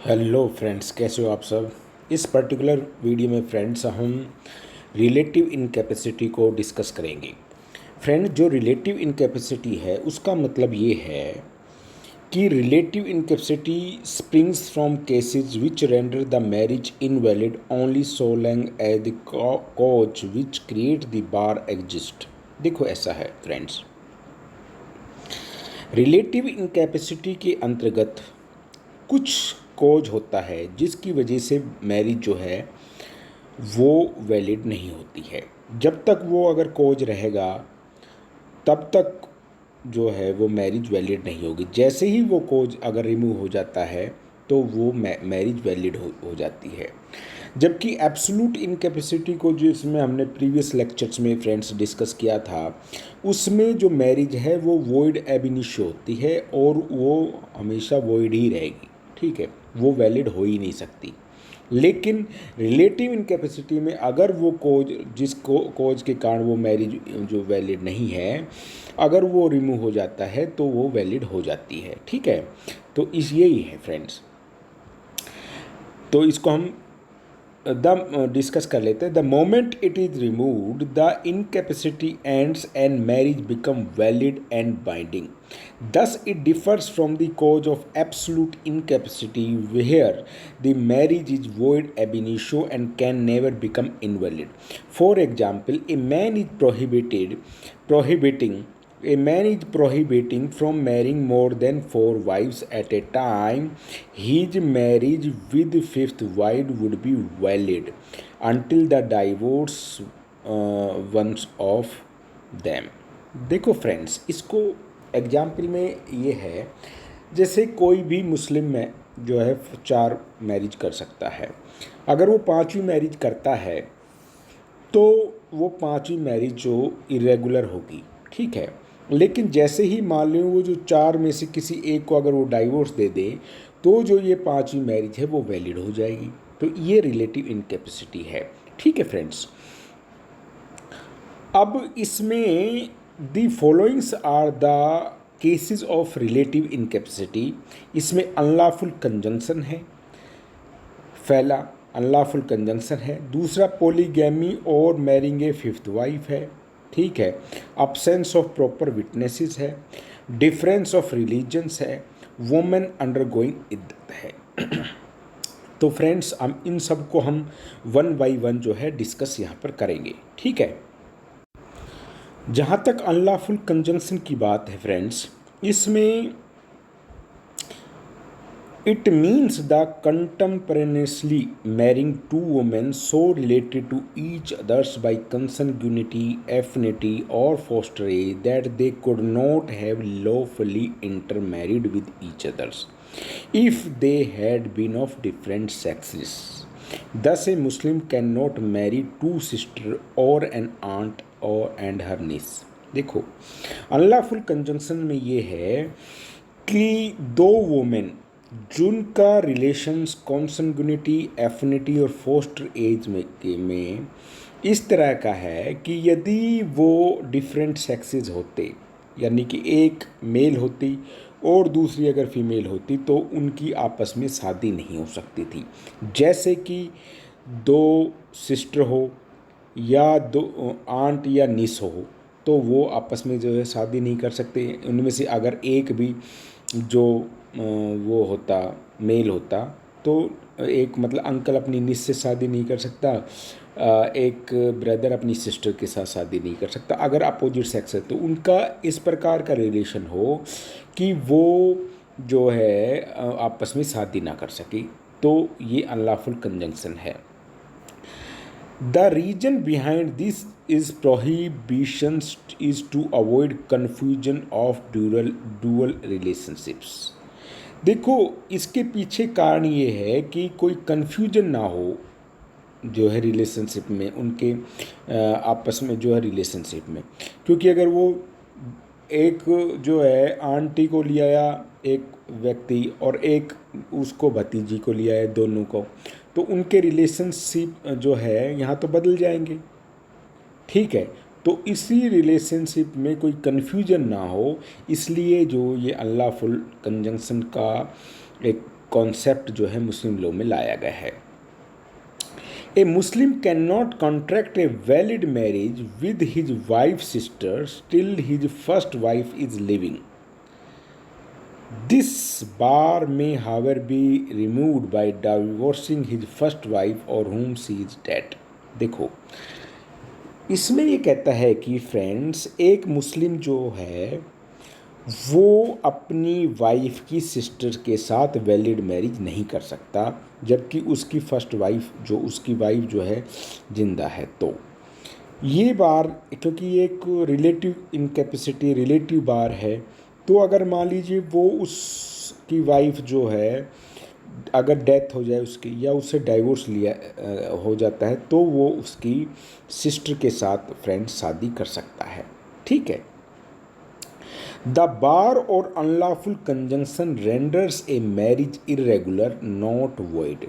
Hello friends, कैसे हो आप सब। इस पर्टिकुलर वीडियो में फ्रेंड्स हम रिलेटिव इनकैपेसिटी को डिस्कस करेंगे। फ्रेंड, जो रिलेटिव इनकैपेसिटी है उसका मतलब ये है कि relative incapacity springs from cases which render the marriage invalid only so long as the cause which create the bar exist. देखो, ऐसा है फ्रेंड्स, रिलेटिव इनकैपेसिटी के अंतर्गत कुछ कॉज होता है जिसकी वजह से मैरिज जो है वो वैलिड नहीं होती है। जब तक वो अगर कॉज रहेगा तब तक जो है वो मैरिज वैलिड नहीं होगी। जैसे ही वो कॉज अगर रिमूव हो जाता है तो वो मैरिज वैलिड हो जाती है। जबकि एब्सोल्यूट इनकैपेसिटी को, जिसमें हमने प्रीवियस लेक्चर्स में फ्रेंड्स डिस्कस किया था, उसमें जो मैरिज है वो वॉइड एब इनिशियो होती है और वो हमेशा वॉइड ही रहेगी। ठीक है, वो वैलिड हो ही नहीं सकती। लेकिन रिलेटिव इनकैपेसिटी में अगर वो कोज, जिस कोज के कारण वो मैरिज जो वैलिड नहीं है, अगर वो रिमूव हो जाता है तो वो वैलिड हो जाती है। ठीक है, तो इस यही है फ्रेंड्स। तो इसको हम द डिस्कस कर लेते हैं। The moment it is removed the incapacity ends and marriage become valid and binding. Thus, it differs from the cause of absolute incapacity, where the marriage is void ab initio and can never become invalid. For example, a man is prohibiting from marrying more than 4 wives at a time. His marriage with the fifth wife would be valid until the divorce once of them. देखो friends, इसको example में ये है, जैसे कोई भी मुस्लिम में जो है 4 मैरिज कर सकता है। अगर वो 5वीं मैरिज करता है तो वो 5वीं मैरिज जो इरेगुलर होगी। ठीक है, लेकिन जैसे ही मान लो वो जो 4 में से किसी एक को अगर वो डाइवोर्स दे दे तो जो ये 5वीं मैरिज है वो वैलिड हो जाएगी। तो ये रिलेटिव इनकैपेसिटी है। ठीक है फ्रेंड्स, अब इसमें the followings are the cases of relative incapacity. इसमें अनलॉफुल कंजंक्शन है, पहला अनलॉफुल कंजंक्शन है। दूसरा पॉलीगैमी और मैरिंग ए फिफ्थ वाइफ है। ठीक है, अब्सेंस ऑफ प्रॉपर विटनेसेस है, डिफरेंस ऑफ रिलीजन्स है, वुमेन अंडरगोइंग इद्दत है। तो फ्रेंड्स, हम इन सब को हम 1 बाई 1 जो है डिस्कस यहाँ पर करेंगे। ठीक है, जहाँ तक अनलॉफुल कंजंक्शन की बात है फ्रेंड्स, इसमें it means the contemporaneously marrying 2 women so related to each others by consanguinity, affinity और foster as that they could not have lawfully intermarried with each others if they had been of different sexes. Thus, a Muslim cannot marry 2 sisters or an aunt or and her niece. देखो, unlawful conjunction में ये है कि 2 women जिनका relations कॉन्संगुनिटी, affinity और foster as में इस तरह का है कि यदि वो डिफरेंट सेक्सेस होते, यानी कि एक मेल होती और दूसरी अगर फीमेल होती, तो उनकी आपस में शादी नहीं हो सकती थी। जैसे कि 2 सिस्टर हो या 2 आंट या निस हो, तो वो आपस में जो है शादी नहीं कर सकते। उनमें से अगर एक भी जो वो होता, मेल होता, तो एक मतलब अंकल अपनी निस से शादी नहीं कर सकता, एक ब्रदर अपनी सिस्टर के साथ शादी नहीं कर सकता। अगर अपोजिट सेक्स है तो उनका इस प्रकार का रिलेशन हो कि वो जो है आपस में शादी ना कर सके, तो ये अनलॉफुल कंजंक्शन है। The reason behind this is prohibition is to avoid confusion of dual relationships. देखो, इसके पीछे कारण ये है कि कोई कन्फ्यूजन ना हो जो है रिलेशनशिप में, उनके आपस में जो है रिलेशनशिप में। क्योंकि अगर वो एक जो है आंटी को ले आया एक व्यक्ति और एक उसको भतीजी को ले आया, दोनों को, तो उनके रिलेशनशिप जो है यहाँ तो बदल जाएंगे। ठीक है, तो इसी रिलेशनशिप में कोई कन्फ्यूजन ना हो, इसलिए जो ये अनलॉफुल कंजंक्शन का एक कॉन्सेप्ट जो है मुस्लिम लॉ में लाया गया है। A Muslim can not contract a valid marriage with his wife sister till his first wife is living. This bar may however be removed by divorcing his first wife or whom she is dead। देखो, इसमें ये कहता है कि friends, एक मुस्लिम जो है वो अपनी वाइफ की सिस्टर के साथ वैलिड मैरिज नहीं कर सकता जबकि उसकी फर्स्ट वाइफ उसकी वाइफ जो है जिंदा है। तो ये बार, क्योंकि ये एक रिलेटिव इनकैपेसिटी रिलेटिव बार है, तो अगर मान लीजिए वो उसकी वाइफ जो है अगर डेथ हो जाए उसकी या उससे डाइवोर्स लिया हो जाता है तो वो उसकी सिस्टर के साथ फ्रेंड्स शादी कर सकता है। ठीक है। द बार और unlawful conjunction renders a marriage irregular not void.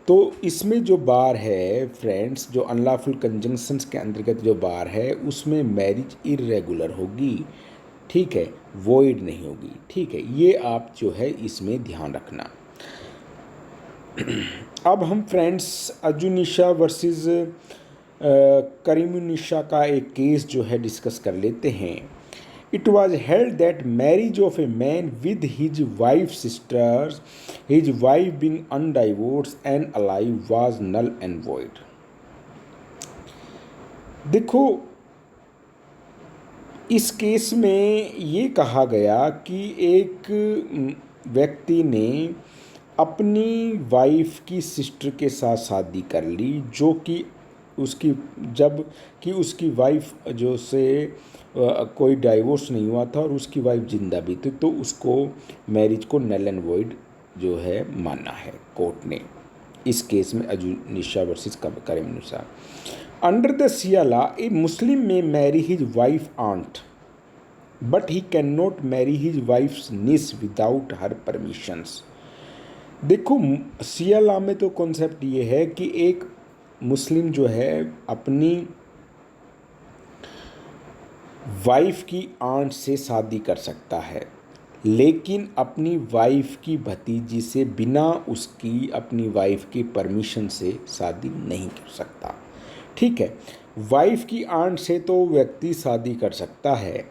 तो इसमें जो बार है फ्रेंड्स, जो अनलॉफुल कंजंक्शंस के अंतर्गत जो बार है उसमें मैरिज इरेगुलर होगी। ठीक है, वॉइड नहीं होगी। ठीक है, ये आप जो है इसमें ध्यान रखना। अब हम फ्रेंड्स अजुनिशा वर्सेस करीमुनिशा का एक केस जो है डिस्कस कर लेते हैं। It was held that marriage of a man with his wife sisters, his wife being undivorced and alive was null and void. देखो, इस केस में ये कहा गया कि एक व्यक्ति ने अपनी वाइफ की सिस्टर के साथ शादी कर ली जो कि उसकी वाइफ जो से कोई डाइवोर्स नहीं हुआ था और उसकी वाइफ जिंदा भी थी, तो उसको मैरिज को नल एंड वॉइड जो है माना है कोर्ट ने। इस केस में Ajunisha versus Karimunisha. Under the Shia law a Muslim man marry his wife aunt but he can not marry his wife's niece without her permissions. देखो, शिया लॉ में तो कॉन्सेप्ट ये है कि एक मुस्लिम जो है अपनी वाइफ की आंट से शादी कर सकता है लेकिन अपनी वाइफ की भतीजी से बिना उसकी अपनी वाइफ की परमिशन से शादी नहीं कर सकता। ठीक है, वाइफ की आंट से तो व्यक्ति शादी कर सकता है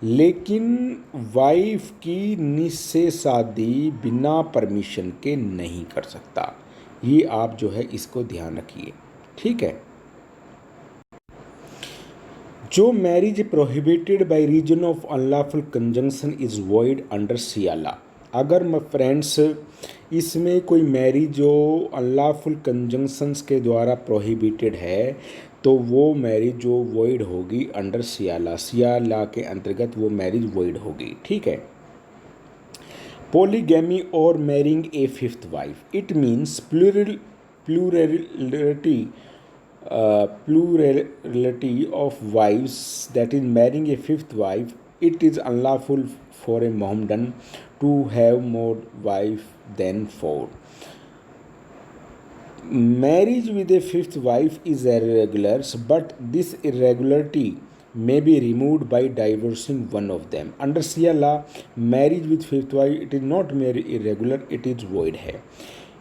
लेकिन वाइफ की निस से शादी बिना परमिशन के नहीं कर सकता। ये आप जो है इसको ध्यान रखिए। ठीक है। जो marriage prohibited by reason of unlawful conjunction is void under Shia law. अगर फ्रेंड्स इसमें कोई मैरिज जो अनलॉफुल कंजंक्शंस के द्वारा प्रोहिबिटेड है तो वो मैरिज जो वॉइड होगी अंडर शिया लॉ। शिया लॉ के अंतर्गत वो मैरिज वॉइड होगी। ठीक है। पॉलीगैमी और marrying A fifth wife, it means plurality of wives, that is marrying a fifth wife. It is unlawful for a Mohammedan to have more wives than 4. Marriage with a fifth wife is irregular, but this irregularity may be removed by divorcing one of them. Under Shia law, marriage with fifth wife, it is not mere irregular, it is void है।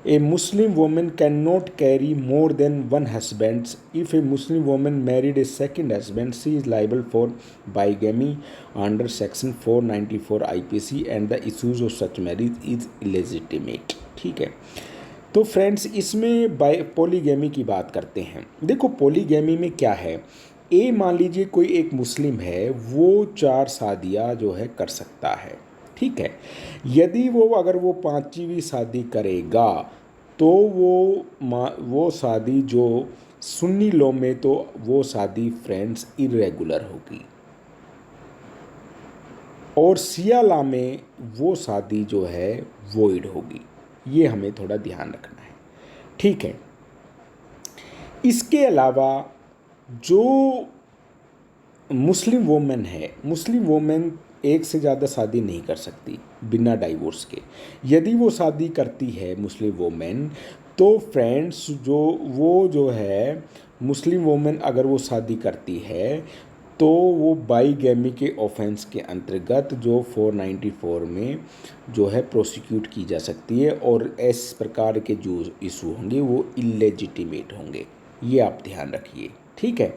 A Muslim woman cannot carry more than one husband. If a Muslim woman married a second husband, she is liable for bigamy under Section 494 IPC and the issues of such marriage is illegitimate। ठीक है। तो friends इसमें polygamy की बात करते हैं। देखो, polygamy में क्या है, मान लीजिए कोई एक मुस्लिम है वो 4 शादियाँ जो है कर सकता है। ठीक है। यदि अगर वो 5वीं शादी करेगा तो वो शादी जो सुन्नी लॉ में तो वो शादी फ्रेंड्स इरेगुलर होगी और शिया लॉ में वो शादी जो है वॉइड होगी। ये हमें थोड़ा ध्यान रखना है। ठीक है। इसके अलावा जो मुस्लिम वोमेन है, मुस्लिम वोमेन एक से ज़्यादा शादी नहीं कर सकती बिना डाइवोर्स के। यदि वो शादी करती है मुस्लिम वोमेन तो फ्रेंड्स जो है मुस्लिम वोमेन अगर वो शादी करती है तो वो बाईगैमी के ऑफेंस के अंतर्गत जो 494 में जो है प्रोसिक्यूट की जा सकती है, और इस प्रकार के जो इशू होंगे वो इलेजिटिमेट होंगे। ये आप ध्यान रखिए, ठीक है।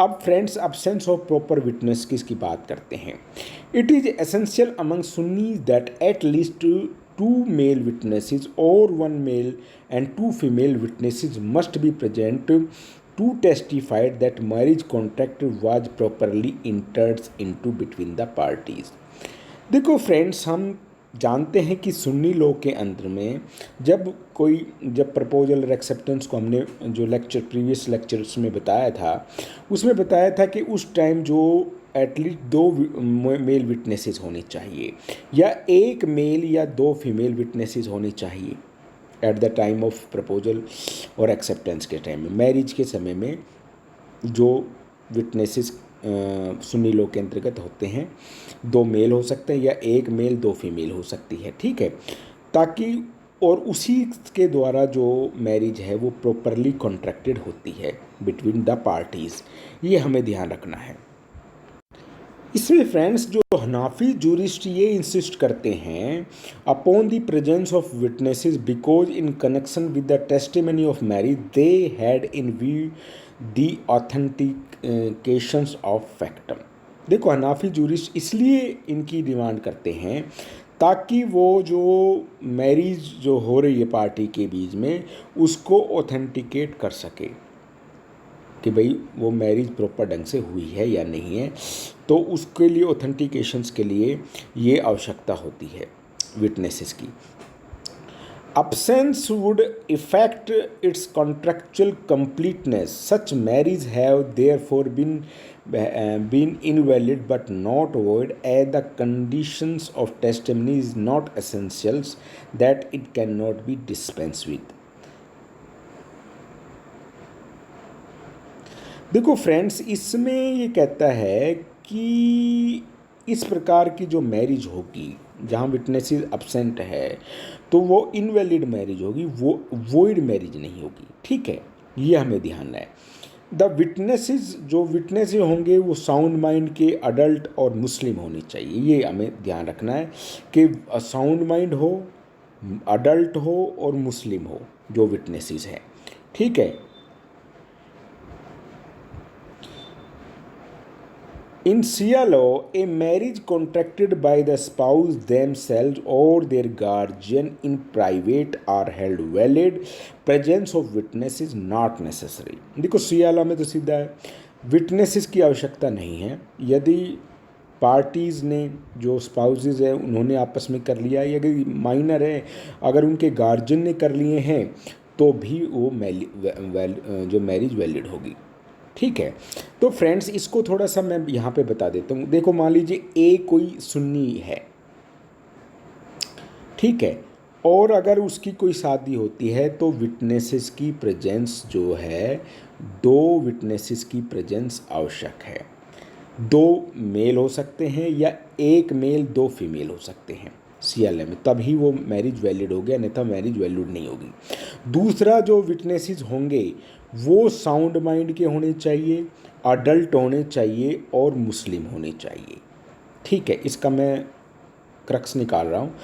अब friends, absence of proper witness की इसकी बात करते हैं। It is essential among Sunnis that at least two male witnesses और one male and two female witnesses must be present to testified that marriage contract was properly entered into between the parties। देखो friends, हम जानते हैं कि Sunni law के अंदर में जब प्रपोजल और एक्सेप्टेंस को हमने जो प्रीवियस लेक्चर्स में बताया था, उसमें बताया था कि उस टाइम जो एटलीस्ट 2 मेल विटनेसेस होने चाहिए, या 1 मेल या 2 फीमेल विटनेसेस होने चाहिए at the time of proposal और एक्सेप्टेंस के टाइम में। मैरिज के समय में जो विटनेसेस सुन्नी लॉ के अंतर्गत होते हैं, 2 मेल हो सकते हैं, या 1 मेल 2 फीमेल हो सकती है, ठीक है, ताकि और उसी के द्वारा जो मैरिज है वो प्रॉपरली कॉन्ट्रैक्टेड होती है बिटवीन द पार्टीज़। ये हमें ध्यान रखना है। इसमें फ्रेंड्स, जो हनाफी जूरिस्ट ये इंसिस्ट करते हैं upon the presence of witnesses because in connection with the testimony of marriage they had in view the authentications of factum. देखो, हनाफी जूरिस्ट इसलिए इनकी डिमांड करते हैं ताकि वो जो मैरिज जो हो रही है पार्टी के बीच में उसको ऑथेंटिकेट कर सके कि भाई वो मैरिज प्रॉपर ढंग से हुई है या नहीं है। तो उसके लिए ऑथेंटिकेशंस के लिए ये आवश्यकता होती है विटनेसेस की। Absence would affect its contractual completeness. Such marriages have therefore been invalid but not void, as the conditions of testimony is not essentials that it cannot be dispensed with। देखो friends, इसमें ये कहता है कि इस प्रकार की जो मैरिज होगी जहाँ विटनेसेस अब्सेंट है तो वो इनवैलिड मैरिज होगी, वो वॉइड मैरिज नहीं होगी, ठीक है। ये हमें ध्यान है। द विटनेसेस जो विटनेसेस होंगे वो साउंड माइंड के, अडल्ट और मुस्लिम होने चाहिए। ये हमें ध्यान रखना है कि साउंड माइंड हो, अडल्ट हो और मुस्लिम हो जो विटनेसेस हैं, ठीक है। In Shia law, a marriage contracted by the spouse themselves or their guardian in private are held valid. Presence of witness is not necessary। देखो, शिया लॉ में तो सीधा है, विटनेसेस की आवश्यकता नहीं है। यदि पार्टीज़ ने जो स्पाउसेस हैं उन्होंने आपस में कर लिया, या यदि माइनर है अगर उनके गार्जियन ने कर लिए हैं तो भी वो जो मैरिज वैलिड होगी, ठीक है। तो फ्रेंड्स, इसको थोड़ा सा मैं यहाँ पे बता देता हूँ। देखो, मान लीजिए ए कोई सुन्नी है, ठीक है, और अगर उसकी कोई शादी होती है तो विटनेसेस की प्रेजेंस जो है, 2 विटनेसेस की प्रेजेंस आवश्यक है। 2 मेल हो सकते हैं या 1 मेल 2 फीमेल हो सकते हैं CLA में, तभी वो मैरिज वैलिड हो गया, नहीं तो मैरिज वैलिड नहीं होगी। दूसरा, जो विटनेसेस होंगे वो साउंड माइंड के होने चाहिए, अडल्ट होने चाहिए और मुस्लिम होने चाहिए, ठीक है। इसका मैं क्रक्स निकाल रहा हूँ,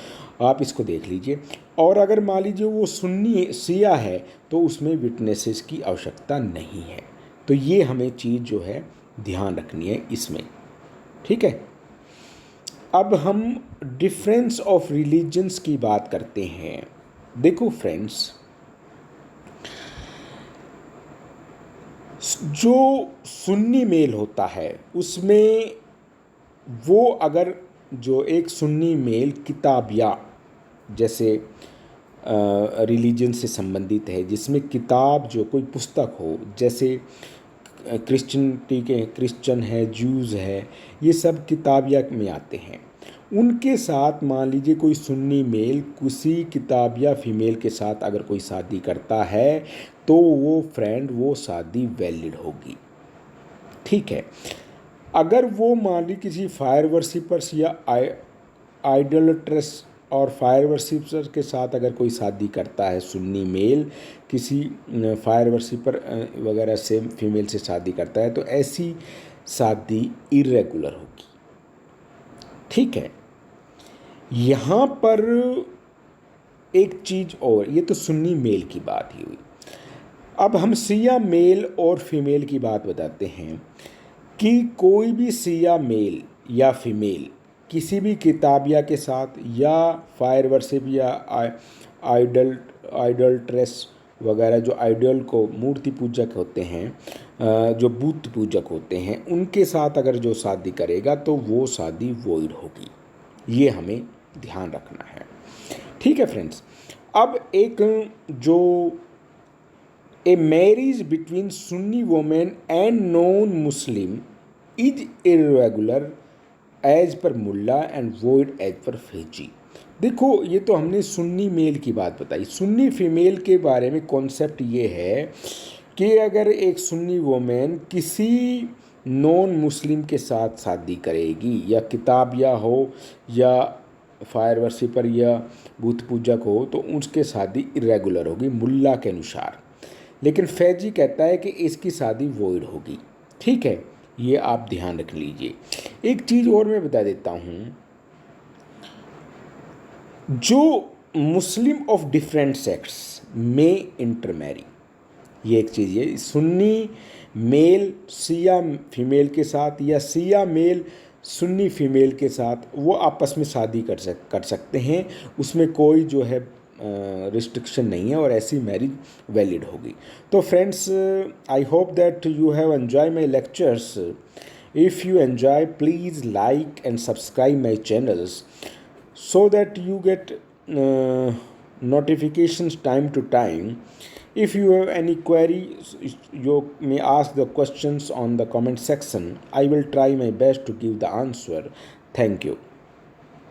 आप इसको देख लीजिए। और अगर मान लीजिए वो सुन्नी शिया है तो उसमें विटनेसेस की आवश्यकता नहीं है। तो ये हमें चीज़ जो है ध्यान रखनी है इसमें, ठीक है। अब हम डिफरेंस ऑफ रिलीजन्स की बात करते हैं। देखो फ्रेंड्स, जो सुन्नी मेल होता है उसमें वो अगर जो एक सुन्नी मेल किताबिया जैसे रिलीजन से संबंधित है, जिसमें किताब जो कोई पुस्तक हो, जैसे क्रिश्चियन है, ज्यूज़ है, ये सब किताबिया में आते हैं। उनके साथ मान लीजिए कोई सुन्नी मेल किसी किताबिया फीमेल के साथ अगर कोई शादी करता है तो वो शादी वैलिड होगी, ठीक है। अगर वो मान ली किसी फायर वर्शिपर्स या आइडोलट्रस और फायर वर्शिपर्स के साथ अगर कोई शादी करता है, सुन्नी मेल किसी फायर वर्शिपर वगैरह से फीमेल से शादी करता है, तो ऐसी शादी इरेगुलर होगी। ठीक है, यहाँ पर एक चीज़ और, ये तो सुन्नी मेल की बात ही हुई। अब हम सिया मेल और फीमेल की बात बताते हैं कि कोई भी सिया मेल या फीमेल किसी भी किताबिया के साथ या फायर वर्शिप या आइडल आइडल्ट्रेस वगैरह, जो आइडल को मूर्ति पूजक होते हैं, जो बुत पूजक होते हैं, उनके साथ अगर जो शादी करेगा तो वो शादी वॉइड होगी। ये हमें ध्यान रखना है। ठीक है फ्रेंड्स, अब एक जो a marriage between Sunni women and non Muslim is irregular as per Mulla and void as per Faizi. देखो, ये तो हमने सुन्नी मेल की बात बताई। सुन्नी फीमेल के बारे में कॉन्सेप्ट ये है कि अगर एक सुन्नी वोमेन किसी नॉन मुस्लिम के साथ शादी करेगी, या किताबिया हो या फायर वर्शिपर या बुत पूजक हो, तो उसके शादी इरेगुलर होगी मुल्ला के अनुसार। लेकिन फैजी कहता है कि इसकी शादी वॉइड होगी। ठीक है, ये आप ध्यान रख लीजिए। एक चीज़ और मैं बता देता हूँ, जो मुस्लिम ऑफ डिफरेंट सेक्ट्स में इंटरमैरी, ये एक चीज़ है। सुन्नी मेल शिया फीमेल के साथ या शिया मेल सुन्नी फीमेल के साथ वो आपस में शादी कर सकते हैं, उसमें कोई जो है रिस्ट्रिक्शन नहीं है, और ऐसी मैरिज वैलिड होगी। तो friends, I hope that you have enjoy my lectures. If you enjoy, please like and subscribe my channels so that you get notifications time to time. If you have any query, you may ask the questions on the comment section. I will try my best to give the answer. Thank you.